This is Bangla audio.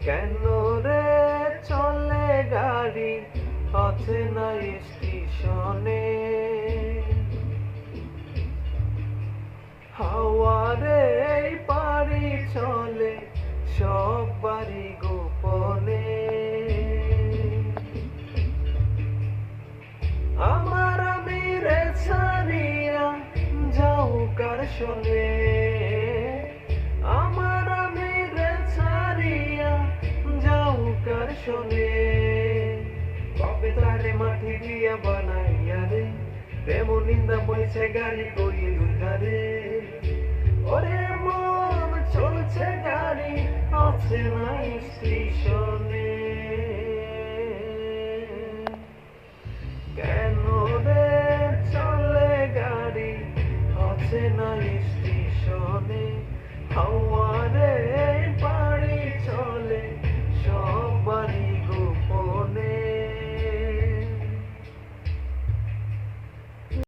কেন রে চলে গাড়ি অচেনা স্টেশনে, হাওয়ারে পারি চলে সব বাড়ি গোপনে। আমার আমিরে ছাড়িয়া যাও কার শোনে, আমার আমিরে ছাড়িয়া যাও কার শোনে। কবে তারে মাটি দিয়া বানাইয়া রে, প্রেম নিন্দা বইছে গাড়ি করি দুধারে। ওরে মন চলছে গাড়ি অচেনা স্টেশন।